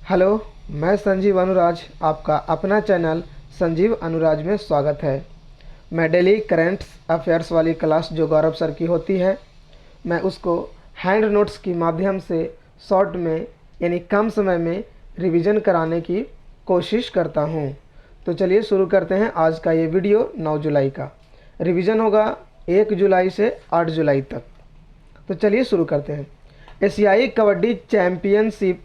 Hello, मैं संजीव अनुराज, आपका अपना चैनल संजीव अनुराज में स्वागत है। मैं डेली करेंट अफेयर्स वाली क्लास जो गौरव सर की होती है, मैं उसको हैंड नोट्स के माध्यम से शॉर्ट में यानी कम समय में रिवीजन कराने की कोशिश करता हूँ। तो चलिए शुरू करते हैं आज का ये वीडियो। 9 जुलाई का रिवीजन होगा 1 जुलाई से 8 जुलाई तक। तो चलिए शुरू करते हैं। एशियाई कबड्डी चैंपियनशिप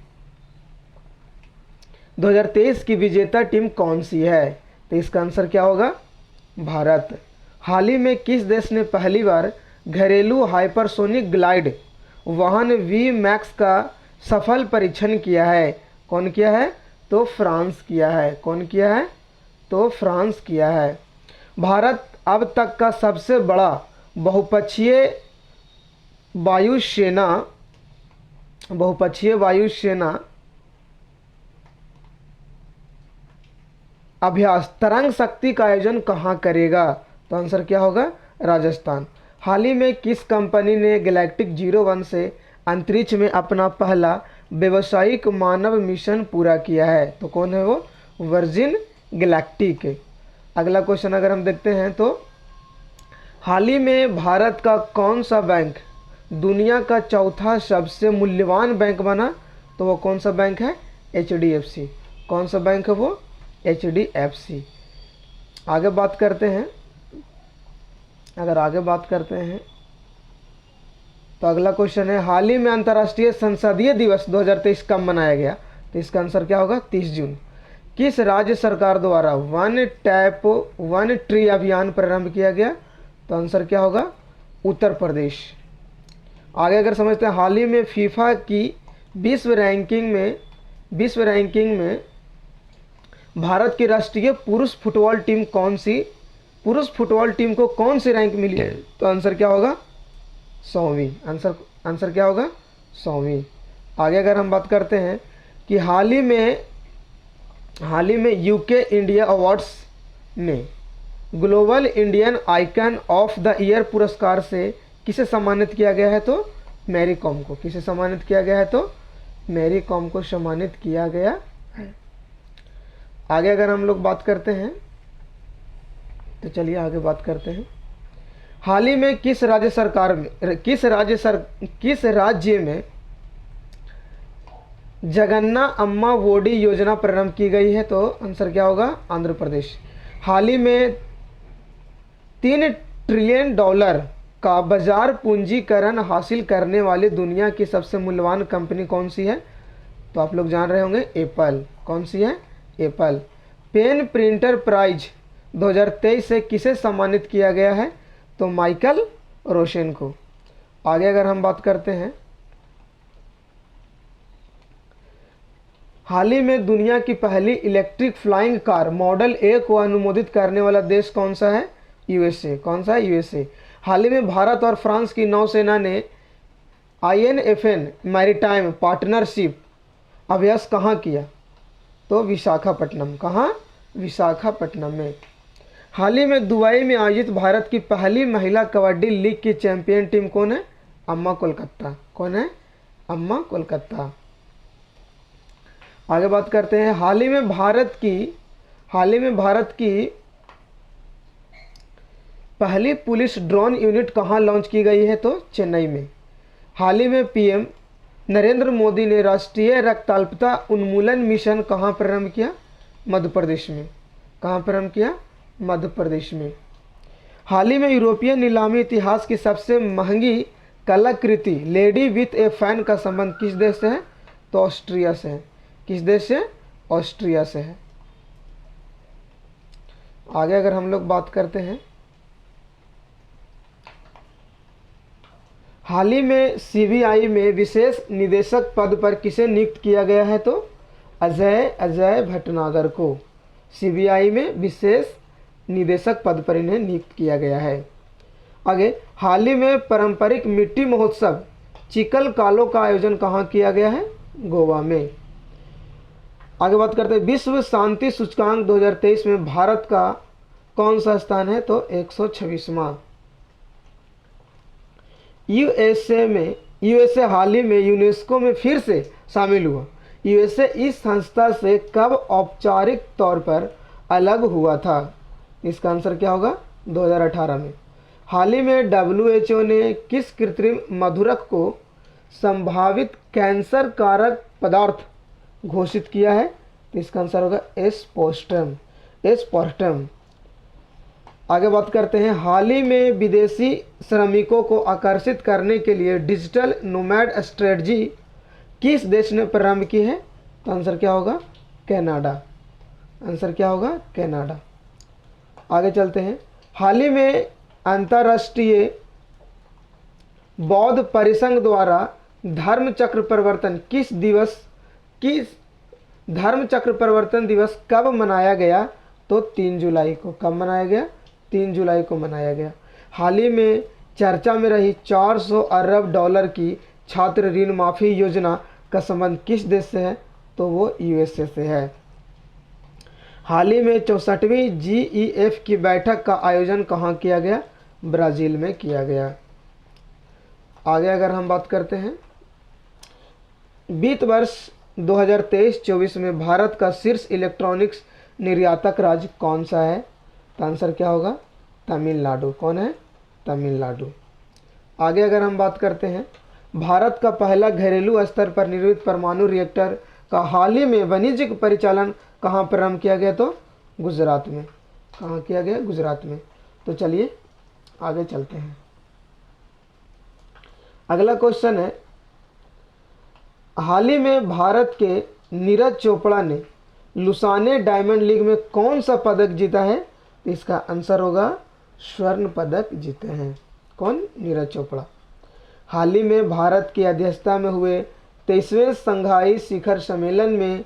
2023 की विजेता टीम कौन सी है? तो इसका आंसर क्या होगा? भारत। हाल ही में किस देश ने पहली बार घरेलू हाइपरसोनिक ग्लाइड वाहन वी मैक्स का सफल परीक्षण किया है? कौन किया है? तो फ्रांस किया है। कौन किया है? तो फ्रांस किया है। भारत अब तक का सबसे बड़ा बहुपक्षीय वायुसेना अभ्यास तरंग शक्ति का आयोजन कहाँ करेगा? तो आंसर क्या होगा? राजस्थान। हाल ही में किस कंपनी ने गैलेक्टिक 01 से अंतरिक्ष में अपना पहला व्यावसायिक मानव मिशन पूरा किया है? तो कौन है वो? Virgin galactic. अगला क्वेश्चन अगर हम देखते हैं तो हाल ही में भारत का कौन सा बैंक दुनिया का चौथा सबसे मूल्यवान बैंक बना? तो वो कौन सा बैंक है? HDFC। कौन सा बैंक है वो? HDFC। आगे बात करते हैं। तो अगला क्वेश्चन है, हाल ही में अंतर्राष्ट्रीय संसदीय दिवस 2023 कब मनाया गया? तो इसका आंसर क्या होगा? 30 जून। किस राज्य सरकार द्वारा वन टैप वन ट्री अभियान प्रारंभ किया गया? तो आंसर क्या होगा? उत्तर प्रदेश। आगे अगर समझते हैं, हाल ही में फीफा की विश्व रैंकिंग में भारत की राष्ट्रीय पुरुष फुटबॉल टीम को कौन सी रैंक मिली है? तो आंसर क्या होगा? 100वीं। आंसर क्या होगा? 100वीं। आगे अगर हम बात करते हैं कि हाल ही में यूके इंडिया अवार्ड्स में global Indian icon of the year पुरस्कार से किसे सम्मानित किया गया है? तो मैरी कॉम को। किसे सम्मानित किया गया है? तो मैरी कॉम को सम्मानित किया गया है। आगे अगर हम लोग बात करते हैं तो चलिए आगे बात करते हैं। हाल ही में किस राज्य में जगन्ना अम्मा वोडी योजना प्रारंभ की गई है? तो आंसर क्या होगा? आंध्र प्रदेश। हाल ही में $3 ट्रिलियन का बाजार पूंजीकरण हासिल करने वाली दुनिया की सबसे मूल्यवान कंपनी कौन सी है? तो आप लोग जान रहे होंगे, एप्पल। कौन सी है? एप्पल। पेन प्रिंटर प्राइज 2023 से किसे सम्मानित किया गया है? तो माइकल रोशन को। आगे अगर हम बात करते हैं, हाल ही में दुनिया की पहली इलेक्ट्रिक फ्लाइंग कार मॉडल ए को अनुमोदित करने वाला देश कौन सा है? USA। कौन सा है? USA। हाल ही में भारत और फ्रांस की नौसेना ने INFN मैरीटाइम पार्टनरशिप अभ्यास कहाँ किया? तो विशाखापट्टनम। कहाँ? विशाखापट्टनम में। हाल ही में दुबई में आयोजित भारत की पहली महिला कबड्डी लीग की चैंपियन टीम कौन है? अम्मा कोलकाता। कौन है? अम्मा कोलकाता। आगे बात करते हैं, हाल ही में भारत की पहली पुलिस ड्रोन यूनिट कहाँ लॉन्च की गई है? तो चेन्नई में। हाल ही में PM नरेंद्र मोदी ने राष्ट्रीय रक्ताल्पता उन्मूलन मिशन कहाँ प्रारंभ किया? मध्य प्रदेश में। कहाँ प्रारंभ किया? मध्य प्रदेश में। हाल ही में यूरोपीय नीलामी इतिहास की सबसे महंगी कलाकृति लेडी विथ ए फैन का संबंध किस देश से है? तो ऑस्ट्रिया से है। किस देश से? ऑस्ट्रिया से है। आगे अगर हम लोग बात करते हैं, हाल ही में CBI में विशेष निदेशक पद पर किसे नियुक्त किया गया है? तो अजय भटनागर को। CBI में विशेष निदेशक पद पर इन्हें नियुक्त किया गया है। आगे, हाल ही में पारंपरिक मिट्टी महोत्सव चिकल कालो का आयोजन कहाँ किया गया है? गोवा में। आगे बात करते हैं, विश्व शांति सूचकांक 2023 में भारत का कौन सा स्थान है? तो 126वां। USA हाल ही में यूनेस्को में फिर से शामिल हुआ। यूएसए इस संस्था से कब औपचारिक तौर पर अलग हुआ था? इसका आंसर क्या होगा? 2018 में। हाल ही में डब्ल्यूएचओ ने किस कृत्रिम मधुरक को संभावित कैंसर कारक पदार्थ घोषित किया है? तो इसका आंसर होगा एस्पार्टम। एस्पार्टम। आगे बात करते हैं, हाल ही में विदेशी श्रमिकों को आकर्षित करने के लिए डिजिटल नोमैड स्ट्रेटजी किस देश ने प्रारंभ की है? तो आंसर क्या होगा? कनाडा। आंसर क्या होगा? कनाडा। आगे चलते हैं, हाल ही में अंतर्राष्ट्रीय बौद्ध परिसंघ द्वारा धर्म चक्र परिवर्तन दिवस कब मनाया गया? तो 3 जुलाई को। कब मनाया गया? 3 जुलाई को मनाया गया। हाल ही में चर्चा में रही 400 अरब डॉलर की छात्र ऋण माफी योजना का संबंध किस देश से है? तो वो यूएसए से है। हाल ही में 64वीं जीईएफ की बैठक का आयोजन कहाँ किया गया? ब्राज़ील में किया गया। आगे अगर हम बात करते हैं, वित्त वर्ष 2023-24 में भारत का शीर्ष इलेक्ट्रॉनिक्स निर्यातक राज्य कौन सा है? तो आंसर क्या होगा? तमिलनाडु। कौन है? तमिलनाडु। आगे अगर हम बात करते हैं, भारत का पहला घरेलू स्तर पर निर्मित परमाणु रिएक्टर का हाल ही में वाणिज्यिक परिचालन कहाँ प्रारंभ किया गया? तो गुजरात में। कहाँ किया गया? गुजरात में। तो चलिए आगे चलते हैं। अगला क्वेश्चन है, हाल ही में भारत के नीरज चोपड़ा ने लुसाने डायमंड लीग में कौन सा पदक जीता है? तो इसका आंसर होगा स्वर्ण पदक जीते हैं। कौन? नीरज चोपड़ा। हाल ही में भारत की अध्यक्षता में हुए 23वें संघाई शिखर सम्मेलन में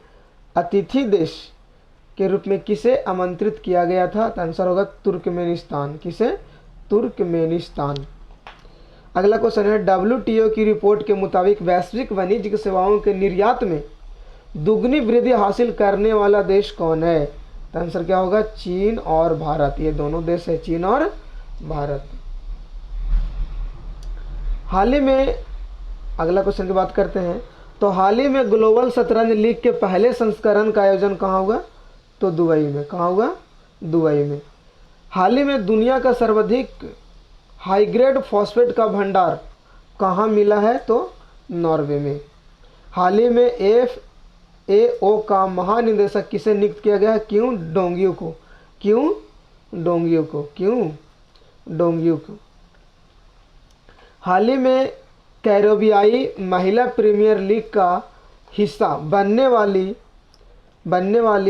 अतिथि देश के रूप में किसे आमंत्रित किया गया था? तो आंसर होगा तुर्कमेनिस्तान। किसे? तुर्कमेनिस्तान। अगला क्वेश्चन है, डब्ल्यूटीओ की रिपोर्ट के मुताबिक वैश्विक वाणिज्यिक सेवाओं के निर्यात में दुगनी वृद्धि हासिल करने वाला देश कौन है? तो आंसर क्या होगा? चीन और भारत। ये दोनों देश है, चीन और भारत। हाल ही में अगला क्वेश्चन की बात करते हैं, तो हाल ही में ग्लोबल शतरंज लीग के पहले संस्करण का आयोजन कहाँ होगा? तो दुबई में। कहाँ होगा? दुबई में। हाल ही में दुनिया का सर्वाधिक हाईग्रेड फॉस्फेट का भंडार कहाँ मिला है? तो नॉर्वे में। हाल ही में एफएओ का महानिदेशक किसे नियुक्त किया गया है? क्यों डोंगियो को? क्यों डोंगियो को? क्यों डोंगियो को? हाल ही में कैरेबियाई महिला प्रीमियर लीग का हिस्सा बनने वाली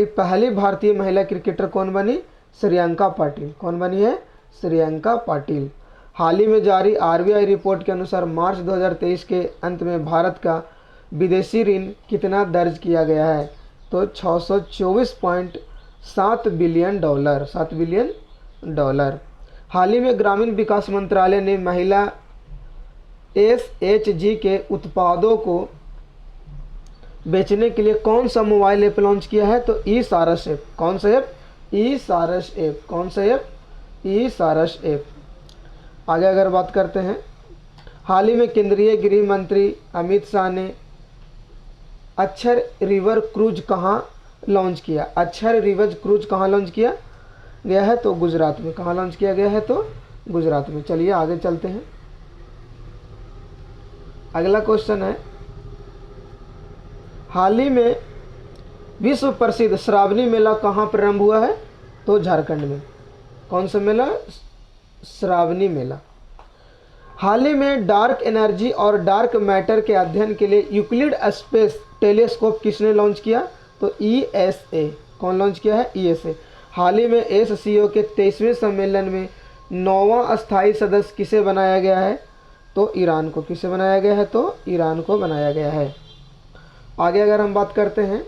पहली भारतीय महिला क्रिकेटर कौन बनी? श्रेयंका पाटिल। कौन बनी है? श्रेयंका पाटिल। हाल ही में जारी आरबीआई रिपोर्ट के अनुसार मार्च 2023 के अंत में भारत का विदेशी ऋण कितना दर्ज किया गया है? तो 624.7 बिलियन डॉलर। 7 billion dollar. हाल ही में ग्रामीण विकास मंत्रालय ने महिला एसएचजी के उत्पादों को बेचने के लिए कौन सा मोबाइल ऐप लॉन्च किया है? तो ई सारस ऐप। कौन सा ऐप? ई सारस ऐप। कौन सा ऐप? ई सारस ऐप। आगे अगर बात करते हैं, हाल ही में केंद्रीय गृह मंत्री अमित शाह ने अक्षर रिवर क्रूज कहाँ लॉन्च किया? अक्षर रिवर क्रूज कहाँ लॉन्च किया गया है? तो गुजरात में। कहाँ लॉन्च किया गया है? तो गुजरात में। चलिए आगे चलते हैं। अगला क्वेश्चन है, हाल ही में विश्व प्रसिद्ध श्रावणी मेला कहाँ प्रारंभ हुआ है? तो झारखंड में। कौन सा मेला? श्रावणी मेला। हाल ही में डार्क एनर्जी और डार्क मैटर के अध्ययन के लिए यूक्लिड स्पेस टेलीस्कोप किसने लॉन्च किया? तो ईएसए। कौन लॉन्च किया है? ईएसए। हाल ही में एससीओ के 23वें सम्मेलन में 9वां अस्थायी सदस्य किसे बनाया गया है? तो ईरान को। किसे बनाया गया है? तो ईरान को बनाया गया है। आगे अगर हम बात करते हैं,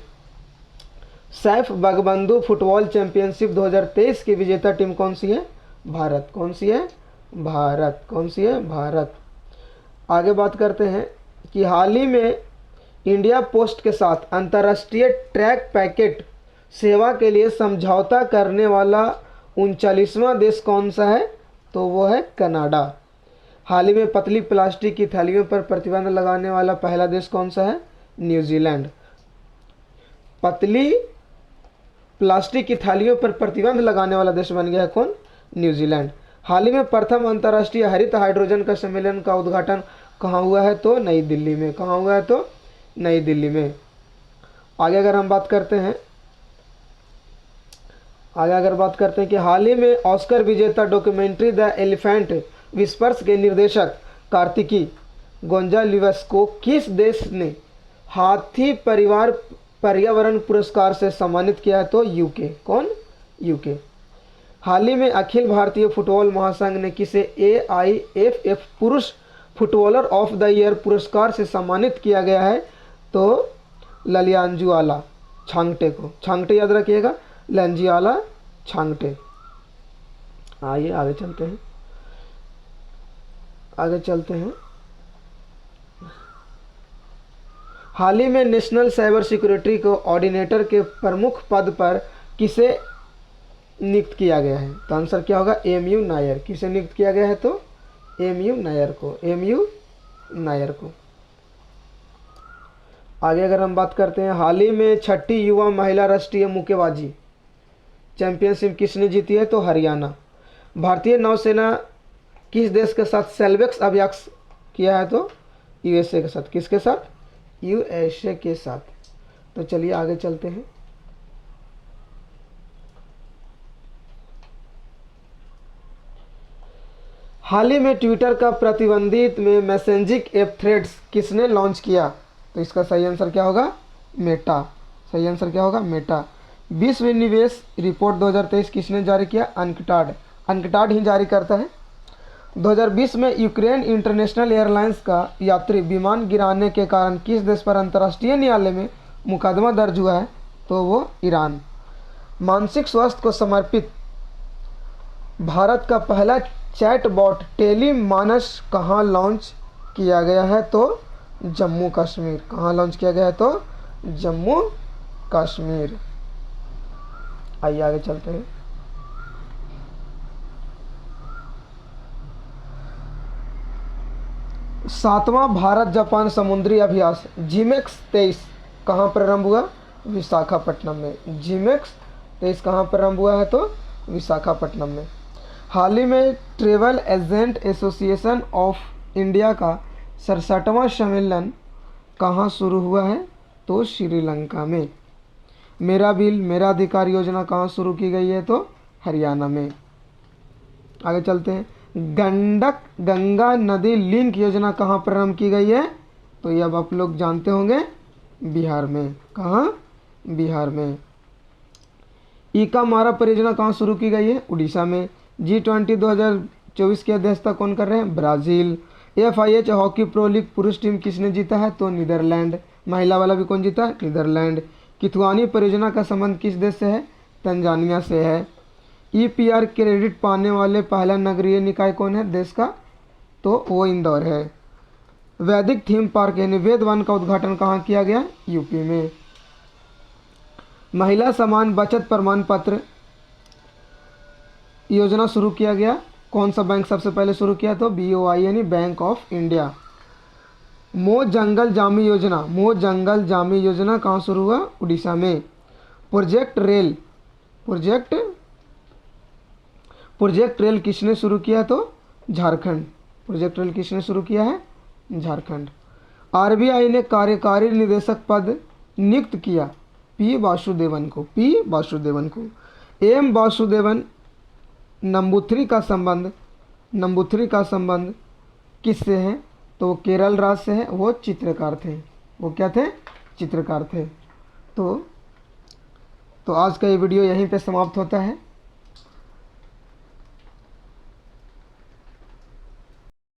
सैफ बगबंधु फुटबॉल चैंपियनशिप 2023 की विजेता टीम कौन सी है? भारत। कौन सी है? भारत। कौन सी है? भारत। आगे बात करते हैं कि हाल ही में इंडिया पोस्ट के साथ अंतर्राष्ट्रीय ट्रैक पैकेट सेवा के लिए समझौता करने वाला 39वां देश कौन सा है? तो वो है कनाडा। हाल ही में पतली प्लास्टिक की थैलियों पर प्रतिबंध लगाने वाला पहला देश कौन सा है? न्यूजीलैंड। पतली प्लास्टिक की थालियों पर प्रतिबंध लगाने वाला देश बन गया है कौन? न्यूजीलैंड। हाल ही में प्रथम अंतर्राष्ट्रीय हरित हाइड्रोजन का सम्मेलन का उद्घाटन कहाँ हुआ है? तो नई दिल्ली में। कहाँ हुआ है? तो नई दिल्ली में। आगे अगर बात करते हैं कि हाल ही में ऑस्कर विजेता डॉक्यूमेंट्री द एलिफेंट विस्पर्स के निर्देशक कार्तिकी गोंजाल्विस को किस देश ने हाथी परिवार पर्यावरण पुरस्कार से सम्मानित किया है? तो यूके। कौन? यूके। हाल ही में अखिल भारतीय फुटबॉल महासंघ ने किसे AIFF पुरुष फुटबॉलर ऑफ द ईयर पुरस्कार से सम्मानित किया गया है? तो ललियांजुआला छांगटे को। छांगटे याद रखिएगा, लंजियाला छांगटे। आइए आगे चलते हैं। हाल ही में नेशनल साइबर सिक्योरिटी कोऑर्डिनेटर के प्रमुख पद पर किसे नियुक्त किया गया है? तो आंसर क्या होगा? MU नायर। किसे नियुक्त किया गया है? तो MU नायर को। MU नायर को। आगे अगर हम बात करते हैं, हाल ही में 6ठी युवा महिला राष्ट्रीय मुक्केबाजी चैंपियनशिप किसने जीती है? तो हरियाणा। भारतीय नौसेना किस देश के साथ सेल्वेक्स अभ्यास किया है? तो USA के साथ। किसके साथ? USA के साथ। तो चलिए आगे चलते हैं। हाल ही में ट्विटर का प्रतिबंधित में मैसेजिंग ऐप थ्रेड्स किसने लॉन्च किया? तो इसका सही आंसर क्या होगा? मेटा। सही आंसर क्या होगा? मेटा। विश्व निवेश रिपोर्ट 2023 किसने जारी किया? अनकटाड ही जारी करता है। 2020 में यूक्रेन इंटरनेशनल एयरलाइंस का यात्री विमान गिराने के कारण किस देश पर अंतर्राष्ट्रीय न्यायालय में मुकदमा दर्ज हुआ है? तो वो ईरान। मानसिक स्वास्थ्य को समर्पित भारत का पहला चैटबॉट टेली मानस कहाँ लॉन्च किया गया है? तो जम्मू कश्मीर। कहाँ लॉन्च किया गया है? तो जम्मू कश्मीर। आइए आगे चलते हैं। सातवां भारत जापान समुद्री अभ्यास जिमेक्स 23 कहाँ प्रारंभ हुआ? विशाखापट्टनम में। जिमेक्स 23 कहाँ प्रारंभ हुआ है? तो विशाखापट्टनम में। हाल ही में travel agent association of India का 67वां सम्मेलन कहाँ शुरू हुआ है? तो श्रीलंका में। मेरा बिल मेरा अधिकार योजना कहाँ शुरू की गई है? तो हरियाणा में। आगे चलते हैं। गंडक गंगा नदी लिंक योजना कहाँ प्रारंभ की गई है? तो ये अब आप लोग जानते होंगे, बिहार में। कहाँ? बिहार में। ईका मारा परियोजना कहाँ शुरू की गई है? उड़ीसा में। G20 2024 की अध्यक्षता कौन कर रहे हैं? Brazil. FIH hockey pro league पुरुष टीम किसने जीता है? तो नीदरलैंड। महिला वाला भी कौन जीता है? नीदरलैंड। किथुआनी परियोजना का संबंध किस देश से है? तंजानिया से है। EPR क्रेडिट पाने वाले पहला नगरीय निकाय कौन है देश का? तो वो इंदौर है। वैदिक थीम पार्क यानी वेद वन का उद्घाटन कहाँ किया गया? यूपी में। महिला समान बचत प्रमाण पत्र योजना शुरू किया गया। कौन सा बैंक सबसे पहले शुरू किया? तो BOI यानी बैंक ऑफ इंडिया। मोह जंगल जामी योजना कहाँ शुरू हुआ? उड़ीसा में। प्रोजेक्ट रेल किसने शुरू किया? तो झारखंड। प्रोजेक्ट रेल किसने शुरू किया है? झारखंड। RBI ने कार्यकारी निदेशक पद नियुक्त किया P वासुदेवन को। M वासुदेवन नंबूथरी का संबंध किससे है? तो वो केरल राज्य से है। वो चित्रकार थे। वो क्या थे? चित्रकार थे। तो आज का ये वीडियो यहीं पे समाप्त होता है।